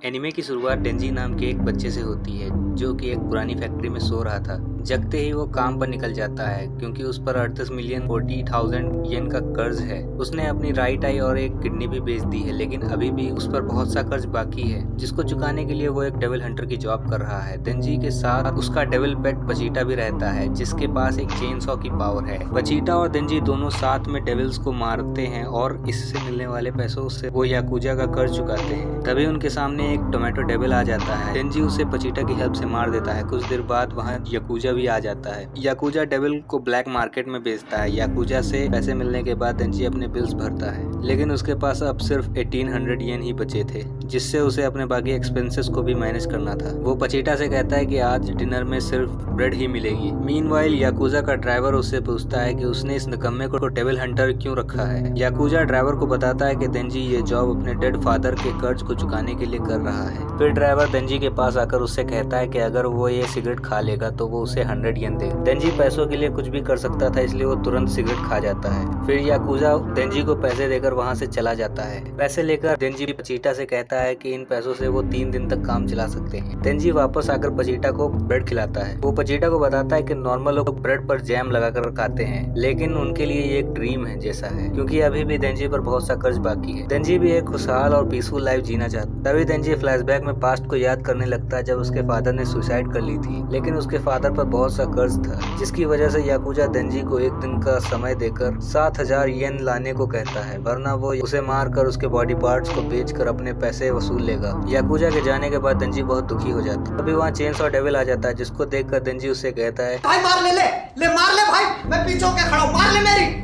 Anime की शुरुआत डेंजी नाम के एक बच्चे से होती है जो कि एक पुरानी फैक्ट्री में सो रहा था। जगते ही वो काम पर निकल जाता है क्योंकि उस पर 38 मिलियन 40,000 येन का कर्ज है। उसने अपनी राइट आई और एक किडनी भी बेच दी है, लेकिन अभी भी उस पर बहुत सा कर्ज बाकी है जिसको चुकाने के लिए वो एक डेविल हंटर की जॉब कर रहा है। डेंजी के साथ उसका डेविल पेट पचीटा भी रहता है जिसके पास एक चेन सॉ की पावर है। पचीटा और डेंजी दोनों साथ में डेविल्स को मारते हैं और इससे मिलने वाले पैसों से वो याकुजा का कर्ज चुकाते हैं। तभी उनके सामने एक टोमेटो डेविल आ जाता है। डेंजी उसे पचीटा की हेल्प से मार देता है। कुछ देर बाद वहाँ याकुजा भी आ जाता है। याकुजा डेविल को ब्लैक मार्केट में बेचता है। याकुजा से पैसे मिलने के बाद डेंजी अपने बिल्स भरता है, लेकिन उसके पास अब सिर्फ 1800 येन ही बचे थे जिससे उसे अपने बाकी एक्सपेंसेस को भी मैनेज करना था। वो पचीटा से कहता है कि आज डिनर में सिर्फ ब्रेड ही मिलेगी। मीनवाइल याकुजा का ड्राइवर उससे पूछता है कि उसने इस निकम्मे को डेविल हंटर क्यों रखा है। याकुजा ड्राइवर को बताता है कि डेंजी ये जॉब अपने डेड फादर के कर्ज को चुकाने के लिए कर रहा है। फिर ड्राइवर डेंजी के पास आकर उससे कहता है कि अगर वो ये सिगरेट खा लेगा तो वो उसे 100 येन देगा। डेंजी पैसों के लिए कुछ भी कर सकता था, इसलिए वो तुरंत सिगरेट खा जाता है। फिर याकुजा डेंजी को पैसे देकर वहाँ से चला जाता है। पैसे लेकर डेंजी पचीटा से कहता है कि इन पैसों से वो 3 दिन तक काम चला सकते हैं। डेंजी वापस आकर पचीटा को ब्रेड खिलाता है। वो पचीटा को बताता है कि नॉर्मल लोग ब्रेड पर जैम लगाकर खाते हैं, लेकिन उनके लिए ये एक ड्रीम है जैसा है, क्योंकि अभी भी डेंजी पर बहुत सा कर्ज बाकी है। डेंजी भी एक खुशहाल और पीसफुल लाइफ जीना चाहता। तभी डेंजी फ्लैशबैक में पास्ट को याद करने लगता है जब उसके फादर ने सुसाइड कर ली थी, लेकिन उसके फादर पर बहुत सा कर्ज था जिसकी वजह से याकुजा डेंजी को एक दिन का समय देकर 7000 येन लाने को कहता है, वरना वो उसे मार कर उसके बॉडी पार्ट्स को बेचकर अपने पैसे वसूल लेगा। याकुजा के जाने के बाद डेंजी बहुत दुखी हो जाता है। तभी वहाँ चेन सॉ डेविल आ जाता है जिसको देखकर डेंजी उससे कहता है भाई मार ले मार ले भाई, मैं पीछे होके खड़ा हूं, मार ले मेरी।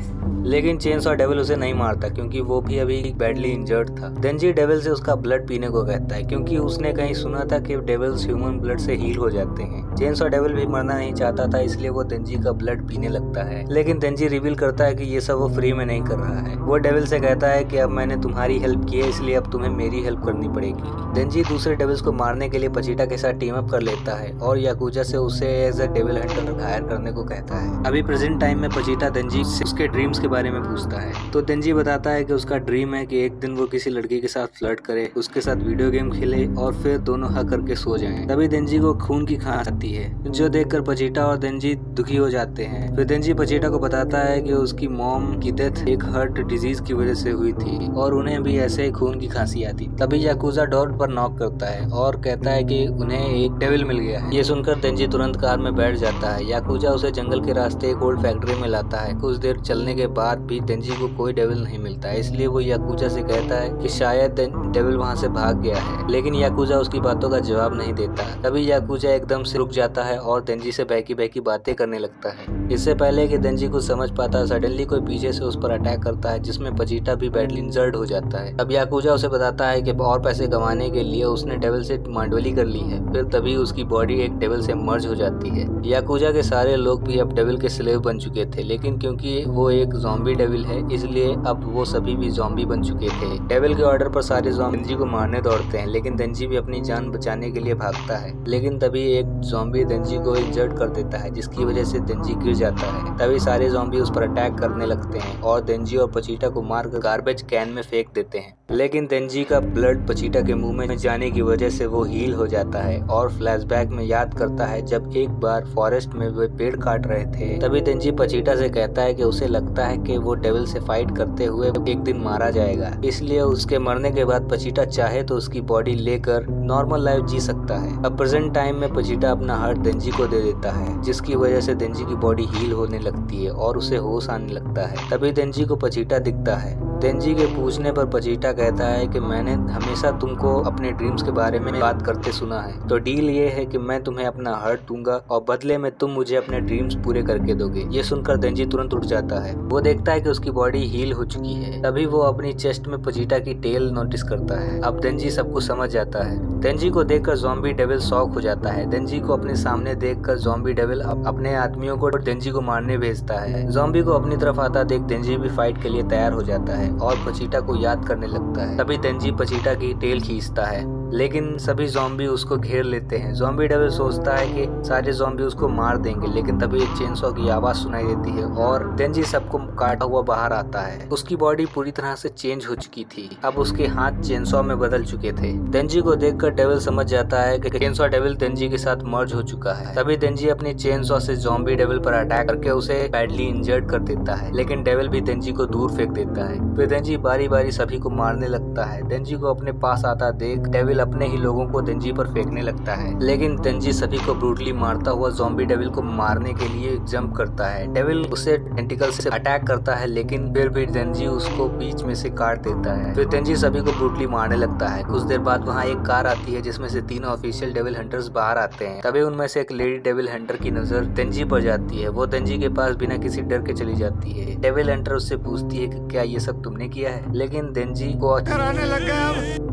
लेकिन चेन सॉ डेविल उसे नहीं मारता क्योंकि वो भी अभी बैडली इंजर्ड था। डेंजी डेविल से उसका ब्लड पीने को कहता है क्योंकि उसने कहीं सुना था कि डेविल्स ह्यूमन ब्लड से हील हो जाते हैं। चेन सॉ डेविल भी मरना नहीं चाहता था, इसलिए वो डेंजी का ब्लड पीने लगता है, लेकिन डेंजी रिवील करता है कि ये सब वो फ्री में नहीं कर रहा है। वो डेविल से कहता है कि अब मैंने तुम्हारी हेल्प की है, इसलिए अब तुम्हें मेरी हेल्प करनी पड़ेगी। डेंजी दूसरे डेविल्स को मारने के लिए पचीटा के साथ टीम अप कर लेता है और याकुजा से उसे as a devil hunter hire करने को कहता है। अभी प्रेजेंट टाइम में पचीटा डेंजी से उसके ड्रीम्स के बारे में पूछता है, तो डेंजी बताता है कि उसका ड्रीम है कि एक दिन वो किसी लड़की के साथ फ्लर्ट करे, उसके साथ वीडियो गेम खेले और फिर दोनों हक करके सो जाएं। तभी डेंजी को खून की खांस आती है जो देखकर पचीटा और डेंजी दुखी हो जाते हैं। फिर डेंजी पचीटा को बताता है कि उसकी मॉम की डेथ एक हार्ट डिजीज की वजह से हुई थी और उन्हें भी ऐसे ही खून की खांसी आती। तभी याकुजा डोर पर नॉक करता है और कहता है कि उन्हें एक डेविल मिल गया है। ये सुनकर डेंजी तुरंत कार में बैठ जाता है। याकुजा उसे जंगल के रास्ते एक ओल्ड फैक्ट्री में लाता है। कुछ देर चलने के बाद भी डेंजी को कोई डेविल नहीं मिलता है, इसलिए वो याकुजा से कहता है कि शायद डेविल वहाँ से भाग गया है, लेकिन याकुजा उसकी बातों का जवाब नहीं देता। तभी याकुजा एकदम से रुक जाता है और डेंजी से बहकी बहकी बातें करने लगता है। इससे पहले कि डेंजी कुछ समझ पाता, सडनली कोई पीछे से उस पर अटैक करता है जिसमें पचीटा भी बैडली इंजर्ड हो जाता है। अब याकुजा उसे बताता है कि और पैसे कमाने के लिए उसने डेविल से मांडवली कर ली है। फिर तभी उसकी बॉडी एक डेविल से मर्ज हो जाती है। याकुजा के सारे लोग भी अब डेविल के स्लेव बन चुके थे, लेकिन क्योंकि वो एक ज़ॉम्बी डेविल है इसलिए अब वो सभी भी ज़ॉम्बी बन चुके थे। डेविल के ऑर्डर पर सारे ज़ॉम्बी डेंजी को मारने दौड़ते हैं, लेकिन डेंजी भी अपनी जान बचाने के लिए भागता है। लेकिन तभी एक ज़ॉम्बी डेंजी को इंजर्ड कर देता है जिसकी वजह से डेंजी गिर जाता है। तभी सारे ज़ॉम्बी उस पर अटैक करने लगते हैं और डेंजी और पचीटा को मारकर गार्बेज कैन में फेंक देते हैं। लेकिन डेंजी का ब्लड पचीटा के मुंह में जाने की वजह से वो हील हो जाता है और फ्लैशबैक में याद करता है जब एक बार फॉरेस्ट में वे पेड़ काट रहे थे। तभी डेंजी पचीटा से कहता है कि उसे लगता है कि वो डेविल से फाइट करते हुए एक दिन मारा जाएगा, इसलिए उसके मरने के बाद पचीटा चाहे तो उसकी बॉडी लेकर नॉर्मल लाइफ जी सकता है। अब प्रेजेंट टाइम में पचीटा अपना हार्ट डेंजी को दे देता है जिसकी वजह से डेंजी की बॉडी हील होने लगती है और उसे होश आने लगता है। तभी डेंजी को पचीटा दिखता है। डेंजी के पूछने पर पचीटा कहता है कि मैंने हमेशा तुमको अपने ड्रीम्स के बारे में बात करते सुना है, तो डील ये है कि मैं तुम्हें अपना हार्ट दूंगा और बदले में तुम मुझे अपने ड्रीम्स पूरे करके दोगे। ये सुनकर डेंजी तुरंत उठ जाता है। वो देखता है कि उसकी बॉडी हील हो चुकी है। तभी वो अपनी चेस्ट में पचीटा की टेल नोटिस करता है। अब डेंजी सब कुछ समझ जाता है। डेंजी को देखकर ज़ॉम्बी डेविल शॉक हो जाता है। डेंजी को अपने सामने देखकर ज़ॉम्बी डेविल अपने आदमियों को डेंजी को मारने भेजता है। ज़ॉम्बी को अपनी तरफ आता देख डेंजी भी फाइट के लिए तैयार हो जाता है और पचीटा को याद करने लगता है। तभी डेंजी पचीटा की टेल खींचता है लेकिन सभी ज़ॉम्बी उसको घेर लेते हैं। ज़ॉम्बी डेविल सोचता है कि सारे ज़ॉम्बी उसको मार देंगे, लेकिन तभी एक चेनसॉ की आवाज सुनाई देती है और देंजी सबको काटा हुआ बाहर आता है। उसकी बॉडी पूरी तरह से चेंज हो चुकी थी, अब उसके हाथ चेनसॉ में बदल चुके थे। देंजी को देखकर डेविल समझ जाता है कि चेनसॉ डेविल देंजी के साथ मर्ज हो चुका है। तभी देंजी अपनी चेनसॉ से ज़ॉम्बी डेविल पर अटैक करके उसे बैडली इंजर्ड कर देता है, लेकिन डेविल भी देंजी को दूर फेंक देता है। फिर देंजी बारी बारी सभी को मारने लगता है। देंजी को अपने पास आता देख डेविल अपने ही लोगों को देंजी पर फेंकने लगता है, लेकिन देंजी सभी को ब्रूटली मारता हुआ ज़ॉम्बी डेविल को मारने के लिए जंप करता है। डेविल उसे टेंटिकल से अटैक करता है, लेकिन फिर भी देंजी उसको बीच में से काट देता है। फिर देंजी सभी को ब्रूटली मारने लगता है। कुछ देर बाद वहाँ एक कार आती है जिसमें से 3 ऑफिशियल डेविल हंटर्स बाहर आते हैं। तभी उनमें से एक लेडी डेविल हंटर की नजर देंजी पर जाती है। वो देंजी के पास बिना किसी डर के चली जाती है। डेविल हंटर उससे पूछती है कि क्या ये सब तुमने किया है, लेकिन देंजी को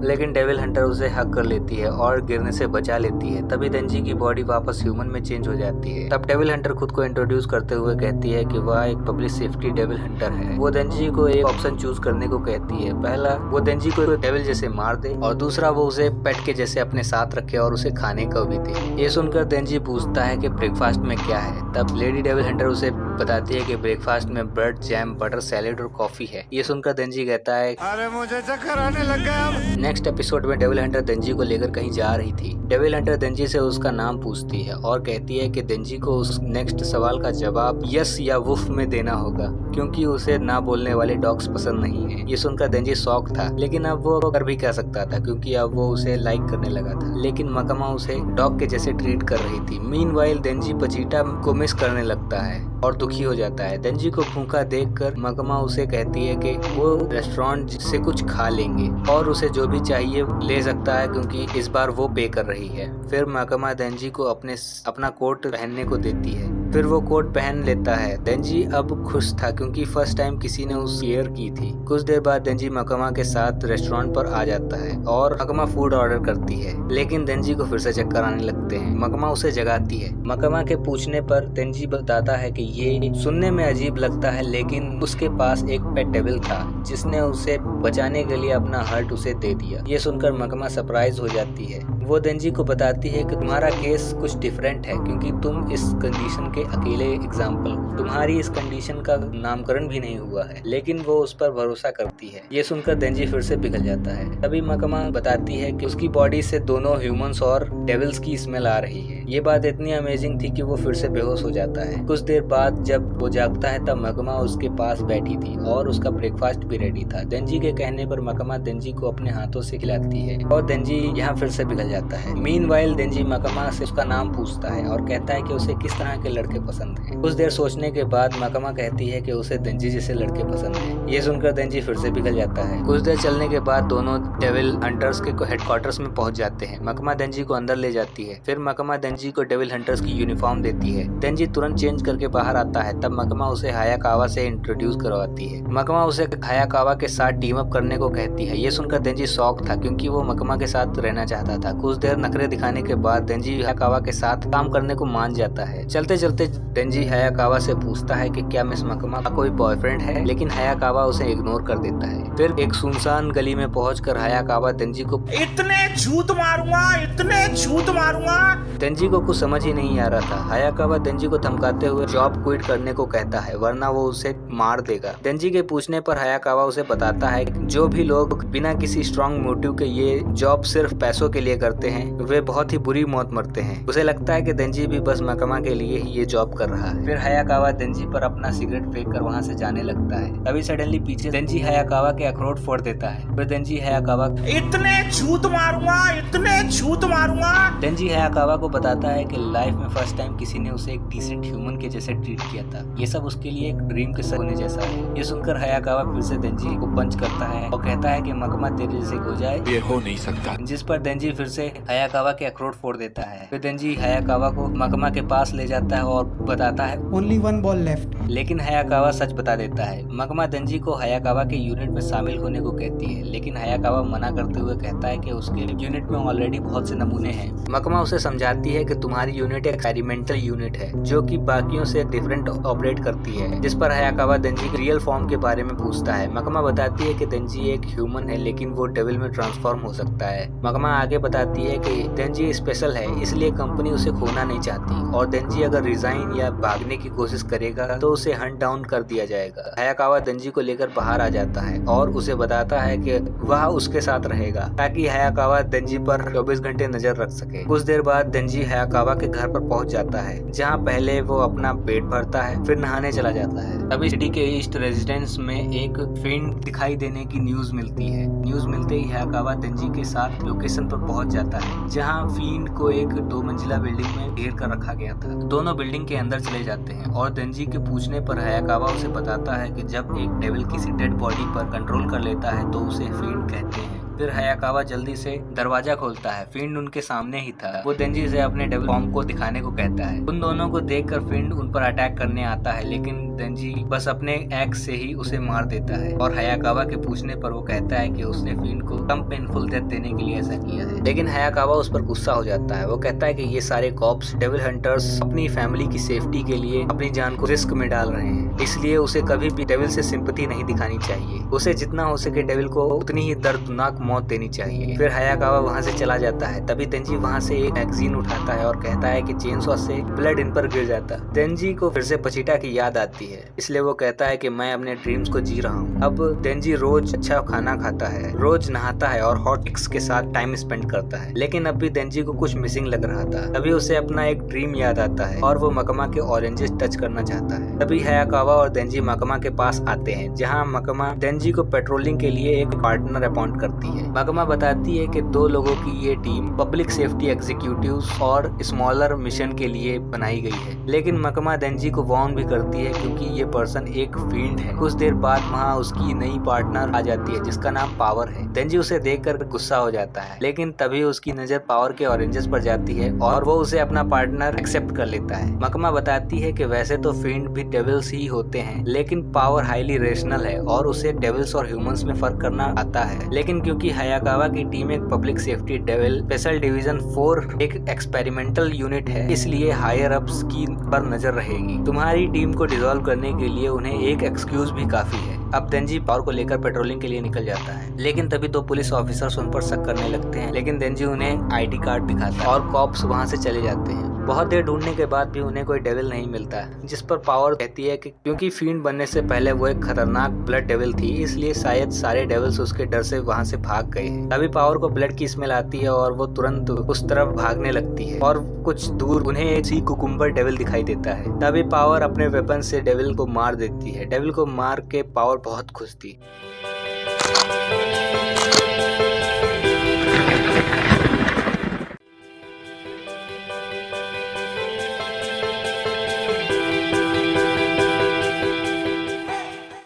लेकिन डेविल हंटर उसे हक कर लेती है और गिरने से बचा लेती है। तभी देंजी की बॉडी वापस ह्यूमन में चेंज हो जाती है। तब डेविल हंटर खुद को इंट्रोड्यूस करते हुए कहती है कि वह एक पब्लिक सेफ्टी डेविल हंटर है। वो देंजी को एक ऑप्शन चूज करने को कहती है। पहला, वो देंजी को डेविल जैसे मार दे, और दूसरा वो उसे पेट के जैसे अपने साथ रखे और उसे खाने को भी दे। ये सुनकर देंजी पूछता है कि ब्रेकफास्ट में क्या है। तब लेडी डेविल हंटर उसे बताती है कि ब्रेकफास्ट में ब्रेड, जैम, बटर, सैलेड और कॉफी है। ये सुनकर देंजी कहता है, अरे मुझे चक्कर आने लग गया। नेक्स्ट एपिसोड में डेविल हंटर देंजी को लेकर कहीं जा रही थी। डेविल हंटर देंजी से उसका नाम पूछती है और कहती है कि देंजी को उस नेक्स्ट सवाल का जवाब यस या वुफ में देना होगा, क्योंकि उसे ना बोलने वाले डॉग्स पसंद नहीं है। ये सुनकर देंजी शॉक था, लेकिन अब वो कर भी कह सकता था क्योंकि अब वो उसे लाइक करने लगा था, लेकिन मकमा उसे डॉग के जैसे ट्रीट कर रही थी। मीनवाइल देंजी पचीटा को मिस करने लगता है और दुखी हो जाता है। देंजी को भूखा देखकर मकमा उसे कहती है कि वो रेस्टोरेंट से कुछ खा लेंगे और उसे जो भी चाहिए ले सकता है क्योंकि इस बार वो पे कर रही है। फिर मकमा देंजी को अपना कोट पहनने को देती है। फिर वो कोट पहन लेता है। देंजी अब खुश था क्योंकि फर्स्ट टाइम किसी ने उस केयर की थी। कुछ देर बाद देंजी मकमा के साथ रेस्टोरेंट पर आ जाता है और मकमा फूड ऑर्डर करती है, लेकिन देंजी को फिर से चक्कर आने लगते हैं। मकमा उसे जगाती है। मकमा के पूछने पर देंजी बताता है कि ये सुनने में अजीब लगता है, लेकिन उसके पास एक पेट डेविल था जिसने उसे बचाने के लिए अपना हर्ट उसे दे दिया। ये सुनकर मकमा सरप्राइज हो जाती है। वो देंजी को बताती है कि तुम्हारा केस कुछ डिफरेंट है क्योंकि तुम इस कंडीशन के अकेले एग्जाम्पल हो। तुम्हारी इस कंडीशन का नामकरण भी नहीं हुआ है, लेकिन वो उस पर भरोसा करती है। ये सुनकर देंजी फिर से पिघल जाता है। तभी मकमा बताती है कि उसकी बॉडी से दोनों ह्यूमंस और डेविल्स की स्मेल आ रही है। ये बात इतनी अमेजिंग थी कि वो फिर से बेहोश हो जाता है। कुछ देर बाद जब वो जागता है तब मकमा उसके पास बैठी थी और उसका ब्रेकफास्ट भी रेडी था। देंजी के कहने पर मकमा देंजी को अपने हाथों से खिलाती है और देंजी यहाँ फिर से पिघल जाता है। मीनवाइल देंजी मकमा से उसका नाम पूछता है और कहता है कि उसे किस तरह के लड़के पसंद हैं। कुछ देर सोचने के बाद मकमा कहती है कि उसे देंजी जैसे लड़के पसंद हैं। ये सुनकर देंजी फिर से पिघल जाता है। कुछ देर चलने के बाद दोनों डेविल हंटर्स के हेडक्वार्टर्स में पहुंच जाते हैं। मकमा देंजी को अंदर ले जाती है। फिर मकमा देंजी को डेविल हंटर्स की यूनिफॉर्म देती है। देंजी तुरंत चेंज करके बाहर आता है। तब मकमा उसे हायाकावा से इंट्रोड्यूस करवाती है। मकमा उसे हायाकावा के साथ टीम अप करने को कहती है। ये सुनकर देंजी शॉक था क्योंकि वो मकमा के साथ रहना चाहता था। कुछ देर नखरे दिखाने के बाद देंजी हायाकावा के साथ काम करने को मान जाता है। चलते चलते देंजी हायाकावा से पूछता है कि क्या मिस मकमा का कोई बॉयफ्रेंड है, लेकिन हायाकावा उसे इग्नोर कर देता है। फिर एक सुनसान गली में पहुंचकर हायाकावा देंजी को इतने झूठ मारूंगा। देंजी को कुछ समझ ही नहीं आ रहा था। हायाकावा देंजी को धमकाते हुए जॉब क्विट करने को कहता है, वरना वो उसे मार देगा। देंजी के पूछने पर हायाकावा उसे बताता है कि जो भी लोग बिना किसी स्ट्रॉन्ग मोटिव के ये जॉब सिर्फ पैसों के लिए करते हैं वे बहुत ही बुरी मौत मरते हैं। उसे लगता है कि देंजी भी बस मकमा के लिए ही ये जॉब कर रहा है। फिर हायाकावा देंजी पर अपना सिगरेट फेंक कर वहाँ से जाने लगता है। तभी सडनली पीछे देंजी हायाकावा के अखरोट फोड़ देता है। फिर देंजी हायाकावा इतने झूठ मारूंगा। देंजी हायाकावा को बताता है कि लाइफ में फर्स्ट टाइम किसी ने उसे एक डिसेंट ह्यूमन के जैसे ट्रीट किया था। ये सब उसके लिए एक ड्रीम के होने जैसा है। ये सुनकर हायाकावा फिर से देंजी को पंच करता है और कहता है कि मकमा तेरे जैसे हो जाए ये हो नहीं सकता, जिस पर देंजी फिर से हायाकावा के अखरोट फोड़ देता है। फिर देंजी हायाकावा को मकमा के पास ले जाता है और बताता है ओनली 1 बॉल लेफ्ट, लेकिन हायाकावा सच बता देता है। मकमा देंजी को हायाकावा के यूनिट में शामिल होने को कहती है, लेकिन हायाकावा मना करते हुए कहता है कि उसके यूनिट में ऑलरेडी बहुत से नमूने हैं। मकमा उसे समझाती है है कि तुम्हारी यूनिट एक्सपेरिमेंटल यूनिट है जो कि बाकियों से डिफरेंट ऑपरेट करती है, जिस पर हायाकावा देंजी की रियल फॉर्म के बारे में पूछता है। मकमा बताती है कि देंजी एक ह्यूमन है लेकिन वो डेविल में ट्रांसफॉर्म हो सकता है। मकमा आगे बताती है कि देंजी स्पेशल है इसलिए कंपनी उसे खोना नहीं चाहती और देंजी अगर रिजाइन या भागने की कोशिश करेगा तो उसे हंट डाउन कर दिया जाएगा। हायाकावा देंजी को लेकर बाहर आ जाता है और उसे बताता है कि वह उसके साथ रहेगा ताकि हायाकावा देंजी पर 24 घंटे नजर रख सके। कुछ देर बाद देंजी हायाकावा के घर पर पहुंच जाता है जहां पहले वो अपना पेट भरता है फिर नहाने चला जाता है। तभी सिटी के ईस्ट रेजिडेंस में एक फिंड दिखाई देने की न्यूज मिलती है। न्यूज मिलते ही हायाकावा देंजी के साथ लोकेशन पर पहुंच जाता है जहां फिंड को एक 2 मंजिला बिल्डिंग में घेर कर रखा गया था। दोनों बिल्डिंग के अंदर चले जाते हैं और देंजी के पूछने पर हायाकावा उसे बताता है कि जब एक डेविल किसी डेड बॉडी पर कंट्रोल कर लेता है तो उसे फिंड कहते हैं। फिर हायाकावा जल्दी से दरवाजा खोलता है। फिंड उनके सामने ही था। वो देंजी से अपने डेविल फॉर्म को दिखाने को कहता है। उन दोनों को देखकर फिंड उन पर अटैक करने आता है लेकिन देंजी बस अपने एक्स से ही उसे मार देता है और हायाकावा के पूछने पर वो कहता है कि उसने फिंड को कम पेनफुल डेथ देने के लिए ऐसा किया है। लेकिन हायाकावा उस पर गुस्सा हो जाता है। वो कहता है कि ये सारे कॉप्स डेविल हंटर्स अपनी फैमिली की सेफ्टी के लिए अपनी जान को रिस्क में डाल रहे हैं, इसलिए उसे कभी भी डेविल से सिंपैथी नहीं दिखानी चाहिए। उसे जितना हो सके डेविल को उतनी ही दर्दनाक मौत देनी चाहिए। फिर हायाकावा वहाँ से चला जाता है। तभी देंजी वहाँ से एक मैगजीन उठाता है और कहता है कि चेनसॉ से ब्लड इन पर गिर जाता। देंजी को फिर से पचीटा की याद आती है, इसलिए वो कहता है कि मैं अपने ड्रीम्स को जी रहा हूँ। अब देंजी रोज अच्छा खाना खाता है, रोज नहाता है और हॉट चिक्स के साथ टाइम स्पेंड करता है। लेकिन अब भी देंजी को कुछ मिसिंग लग रहा था। तभी उसे अपना एक ड्रीम याद आता है और वो मकमा के ऑरेंजेस टच करना चाहता है। तभी हायाकावा और देंजी मकमा के पास आते हैं जहाँ मकमा देंजी को पेट्रोलिंग के लिए एक पार्टनर अपॉइंट करती है। मकमा बताती है कि 2 लोगों की ये टीम पब्लिक सेफ्टी एग्जीक्यूटिव्स और स्मॉलर मिशन के लिए बनाई गई है। लेकिन मकमा देंजी को वार्न भी करती है क्योंकि ये पर्सन एक फील्ड है। कुछ देर बाद वहाँ उसकी नई पार्टनर आ जाती है जिसका नाम पावर है। देंजी उसे देखकर गुस्सा हो जाता है लेकिन तभी उसकी नजर पावर के ऑरेंजेस पर जाती है और वो उसे अपना पार्टनर एक्सेप्ट कर लेता है। मकमा बताती है कि वैसे तो फील्ड भी डेविल्स ही होते हैं लेकिन पावर हाईली रेशनल है और उसे डेविल्स और ह्यूमंस में फर्क करना आता है। लेकिन क्योंकि हायाकावा की टीम एक public safety devil special division 4 एक एक्सपेरिमेंटल यूनिट है, इसलिए हायर अप्स की पर नजर रहेगी। तुम्हारी टीम को डिसॉल्व करने के लिए उन्हें एक एक्सक्यूज भी काफी है। अब देंजी पावर को लेकर पेट्रोलिंग के लिए निकल जाता है लेकिन तभी 2 पुलिस ऑफिसर्स उन पर शक करने लगते हैं। लेकिन देंजी उन्हें आईडी कार्ड दिखाता है और कॉप्स वहां से चले जाते हैं। बहुत देर ढूंढने के बाद भी उन्हें कोई डेविल नहीं मिलता, जिस पर पावर कहती है कि क्योंकि फील्ड बनने से पहले वो एक खतरनाक ब्लड डेविल थी इसलिए शायद सारे डेविल्स उसके डर से वहां से भाग गए हैं। तभी पावर को ब्लड की स्मेल आती है और वो तुरंत उस तरफ भागने लगती है और कुछ दूर उन्हें एक सी कुकुम्बर डेविल दिखाई देता है। तभी पावर अपने वेपन से डेविल को मार देती है। डेविल को मार के पावर बहुत खुश थी।